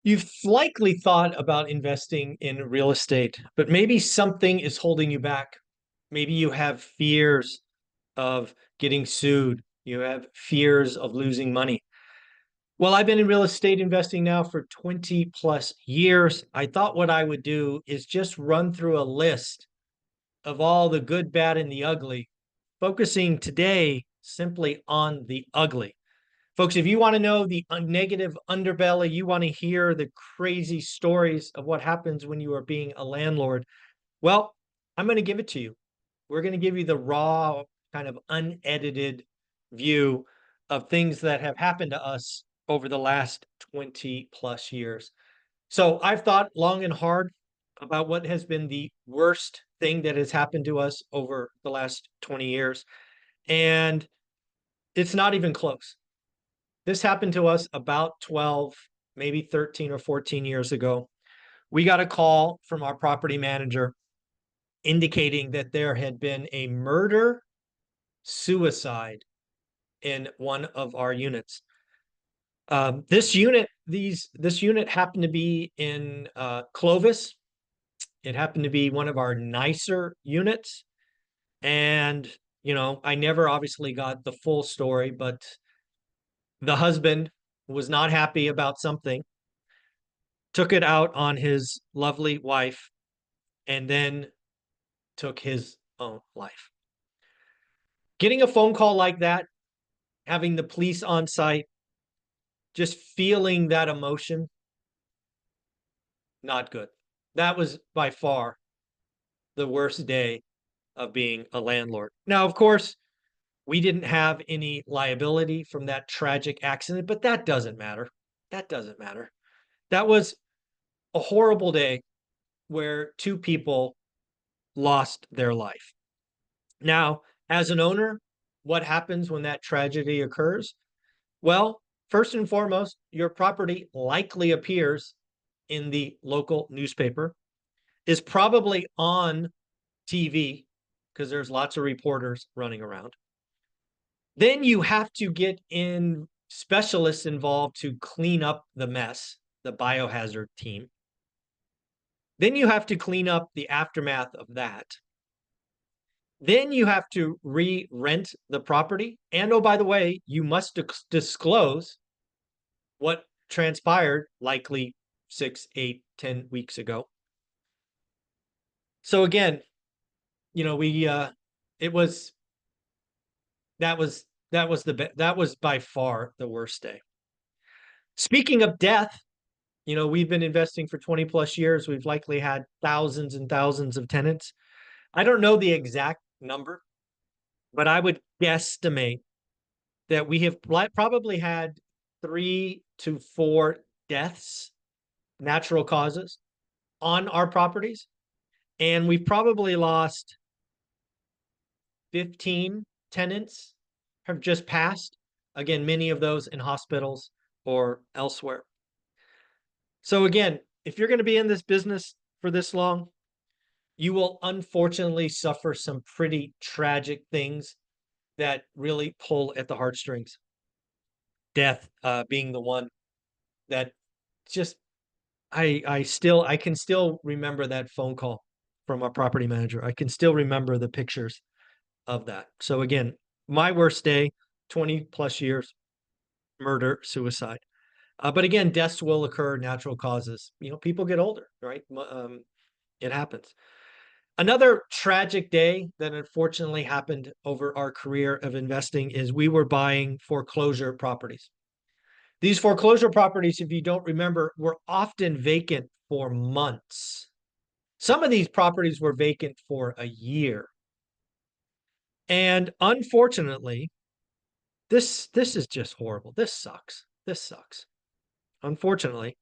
You've likely thought about investing in real estate, but maybe something is holding you back. Maybe you have fears of getting sued. You have fears of losing money. Well, I've been in real estate investing now for 20 plus years. I thought what I would do is just run through a list of all the good, bad, and the ugly, focusing today simply on the ugly. Folks, if you want to know the negative underbelly, you want to hear the crazy stories of what happens when you are being a landlord, well, I'm going to give it to you. We're going to give you the raw, kind of unedited view of things that have happened to us over the last 20 plus years. So I've thought long and hard about what has been the worst thing that has happened to us over the last 20 years. And it's not even close. This happened to us about 12, maybe 13 or 14 years ago. We got a call from our property manager indicating that there had been a murder suicide in one of our units. This unit happened to be in Clovis. It happened to be one of our nicer units. And, I never obviously got the full story, but the husband was not happy about something, took it out on his lovely wife, and then took his own life. Getting a phone call like that, having the police on site, just feeling that emotion, not good. That was by far the worst day of being a landlord. Now, of course, we didn't have any liability from that tragic accident, but that doesn't matter. That doesn't matter. That was a horrible day where two people lost their life. Now, as an owner, what happens when that tragedy occurs? Well, first and foremost, your property likely appears in the local newspaper, is probably on TV because there's lots of reporters running around. Then you have to get in specialists involved to clean up the mess, the biohazard team. Then you have to clean up the aftermath of that. Then you have to re-rent the property. And oh, by the way, you must disclose what transpired likely 6, 8, 10 weeks ago. So again, we it was that was by far the worst day. Speaking of death, we've been investing for 20 plus years. We've likely had thousands and thousands of tenants. I don't know the exact number, but I would guesstimate that we have probably had 3 to 4 deaths, natural causes, on our properties. And we've probably lost 15 tenants have just passed. Again, many of those in hospitals or elsewhere. So again, if you're going to be in this business for this long, you will unfortunately suffer some pretty tragic things that really pull at the heartstrings. Death being the one that just I can still remember that phone call from our property manager. I can still remember the pictures of that. So again, my worst day, 20 plus years, murder, suicide. But again, deaths will occur, natural causes. People get older, right? It happens. Another tragic day that unfortunately happened over our career of investing is we were buying foreclosure properties. These foreclosure properties, if you don't remember, were often vacant for months. Some of these properties were vacant for a year. And unfortunately, this is just horrible. This sucks. This sucks. Unfortunately,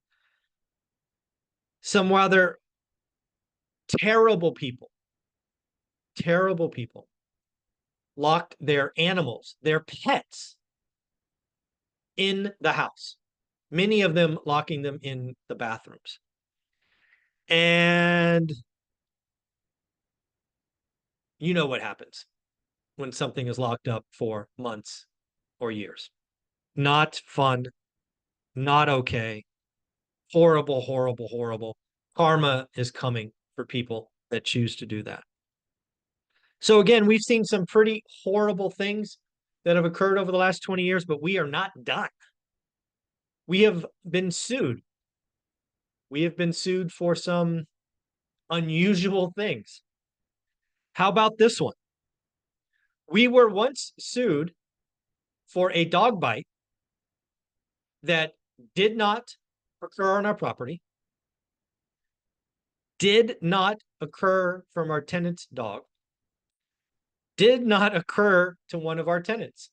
some rather terrible people locked their animals, their pets, in the house, many of them locking them in the bathrooms. And you know what happens when something is locked up for months or years. Not fun, not okay. Horrible, horrible, horrible. Karma is coming for people that choose to do that. So again, we've seen some pretty horrible things that have occurred over the last 20 years, but we are not done. We have been sued. We have been sued for some unusual things. How about this one? We were once sued for a dog bite that did not occur on our property, did not occur from our tenant's dog, did not occur to one of our tenants.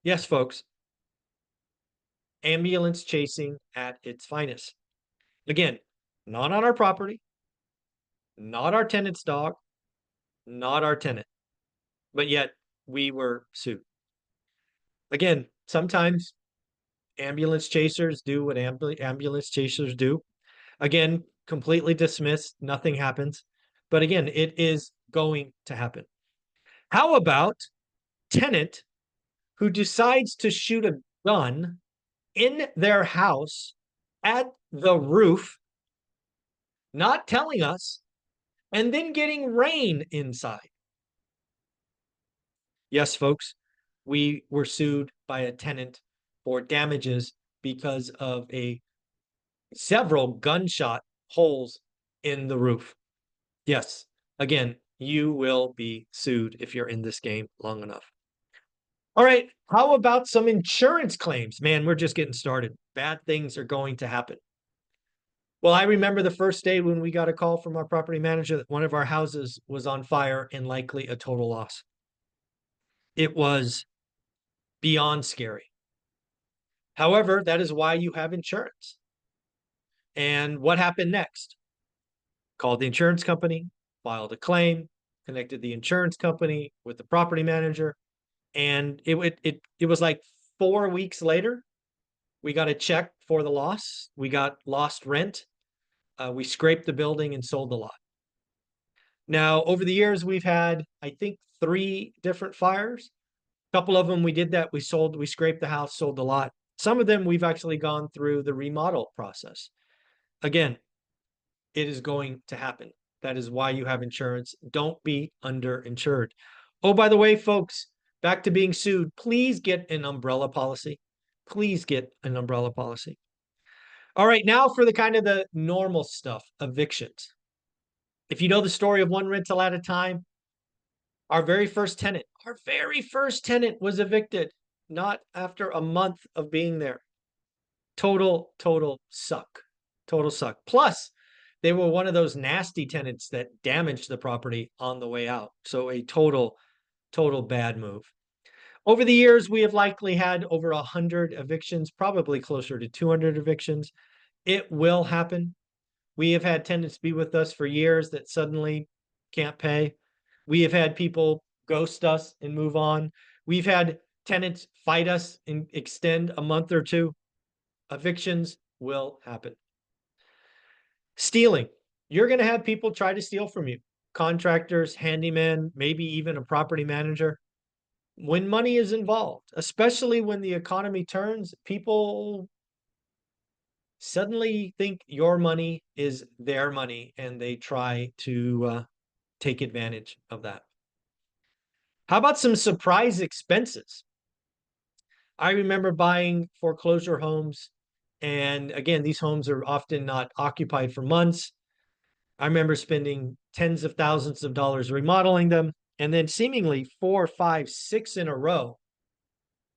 Yes, folks, ambulance chasing at its finest. Again, not on our property, not our tenant's dog, not our tenant, but yet we were sued. Again, sometimes ambulance chasers do what ambulance chasers do. Again, completely dismissed, nothing happens. But again, it is going to happen. How about tenant who decides to shoot a gun in their house at the roof, not telling us, and then getting rain inside? Yes, folks, we were sued by a tenant for damages because of several gunshot holes in the roof. Yes, again, you will be sued if you're in this game long enough. All right, how about some insurance claims? Man, we're just getting started. Bad things are going to happen. Well, I remember the first day when we got a call from our property manager that one of our houses was on fire and likely a total loss. It was beyond scary. However, that is why you have insurance. And what happened next? Called the insurance company, filed a claim, connected the insurance company with the property manager, and it was like 4 weeks later, we got a check for the loss. We got lost rent. We scraped the building and sold the lot. Now, over the years, we've had, I think, 3 different fires. A couple of them we did that. We scraped the house, sold the lot. Some of them we've actually gone through the remodel process. Again, it is going to happen. That is why you have insurance. Don't be underinsured. Oh, by the way, folks, back to being sued, please get an umbrella policy. Please get an umbrella policy. All right, now for the kind of the normal stuff, evictions. If you know the story of one rental at a time, our very first tenant was evicted, not after a month of being there. Total suck. Total suck. Plus, they were one of those nasty tenants that damaged the property on the way out. So a total bad move. Over the years, we have likely had over 100 evictions, probably closer to 200 evictions. It will happen. We have had tenants be with us for years that suddenly can't pay. We have had people ghost us and move on. We've had tenants fight us and extend a month or two. Evictions will happen. Stealing. You're going to have people try to steal from you. Contractors, handymen, maybe even a property manager. When money is involved, especially when the economy turns, people suddenly think your money is their money and they try to take advantage of that. How about some surprise expenses? I remember buying foreclosure homes, and again, these homes are often not occupied for months. I remember spending tens of thousands of dollars remodeling them, and then seemingly 4, 5, 6 in a row,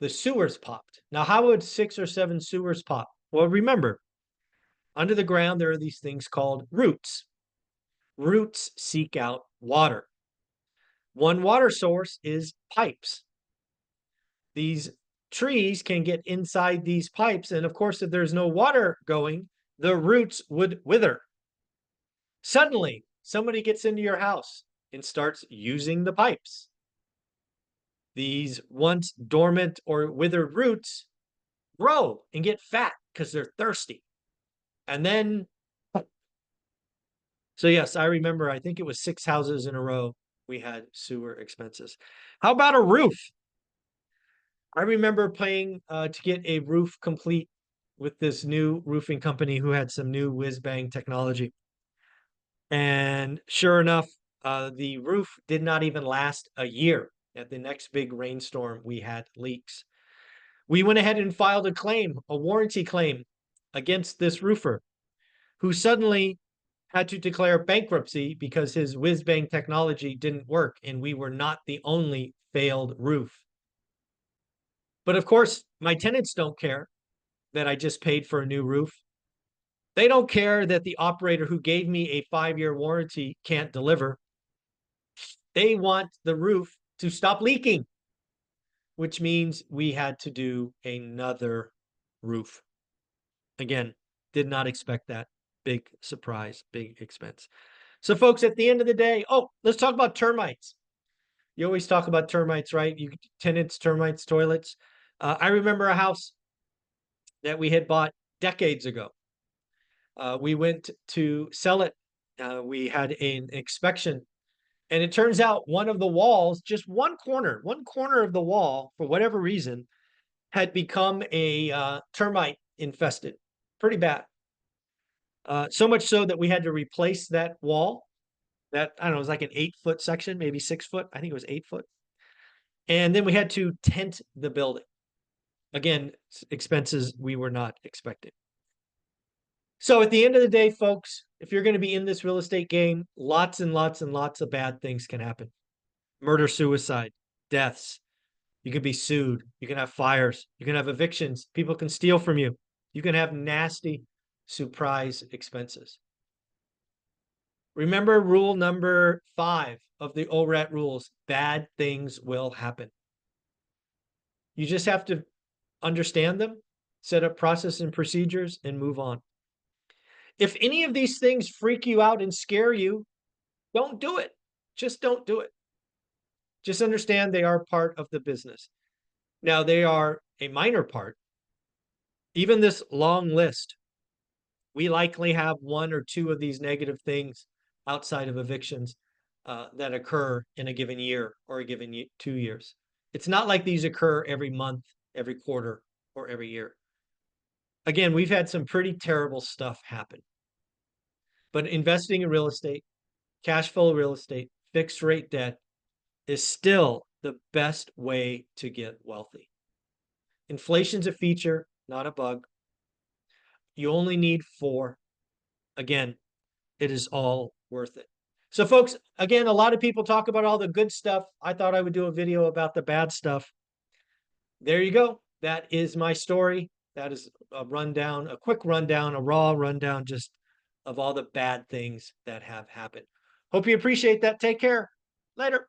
the sewers popped. Now, how would 6 or 7 sewers pop? Well, remember, under the ground, there are these things called roots. Roots seek out water. One water source is pipes. These trees can get inside these pipes, and of course, if there's no water going, the roots would wither. Suddenly, somebody gets into your house and starts using the pipes. These once dormant or withered roots grow and get fat because they're thirsty. And then, so yes, I remember, I think it was 6 houses in a row we had sewer expenses. How about a roof? I remember paying to get a roof complete with this new roofing company who had some new whiz-bang technology. And sure enough, the roof did not even last a year. At the next big rainstorm, we had leaks. We went ahead and filed a claim, a warranty claim against this roofer who suddenly had to declare bankruptcy because his whiz-bang technology didn't work, and we were not the only failed roof. But of course, my tenants don't care that I just paid for a new roof. They don't care that the operator who gave me a 5-year warranty can't deliver. They want the roof to stop leaking, which means we had to do another roof. Again, did not expect that. Big surprise, big expense. So folks, at the end of the day, let's talk about termites. You always talk about termites, right? Tenants, termites, toilets. I remember a house that we had bought decades ago. We went to sell it. We had an inspection, and it turns out one of the walls, just one corner of the wall, for whatever reason, had become a termite infested, pretty bad. So much so that we had to replace that wall. That, I don't know, it was like an 8-foot section, maybe 6 foot. I think it was 8 foot. And then we had to tent the building. Again, expenses we were not expecting. So at the end of the day, folks, if you're going to be in this real estate game, lots and lots and lots of bad things can happen. Murder, suicide, deaths. You can be sued. You can have fires. You can have evictions. People can steal from you. You can have nasty surprise expenses. Remember rule number 5 of the ORAT rules: bad things will happen. You just have to understand them, set up process and procedures, and move on. If any of these things freak you out and scare you, don't do it. Just don't do it. Just understand they are part of the business. Now, they are a minor part. Even this long list, we likely have 1 or 2 of these negative things outside of evictions that occur in a given year or a given 2 years. It's not like these occur every month, every quarter, or every year. Again, we've had some pretty terrible stuff happen. But investing in real estate, cash flow real estate, fixed rate debt is still the best way to get wealthy. Inflation's a feature, not a bug. You only need 4. Again, it is all worth it. So folks, again, a lot of people talk about all the good stuff. I thought I would do a video about the bad stuff. There you go. That is my story. That is a rundown, a quick rundown, a raw rundown just of all the bad things that have happened. Hope you appreciate that. Take care. Later.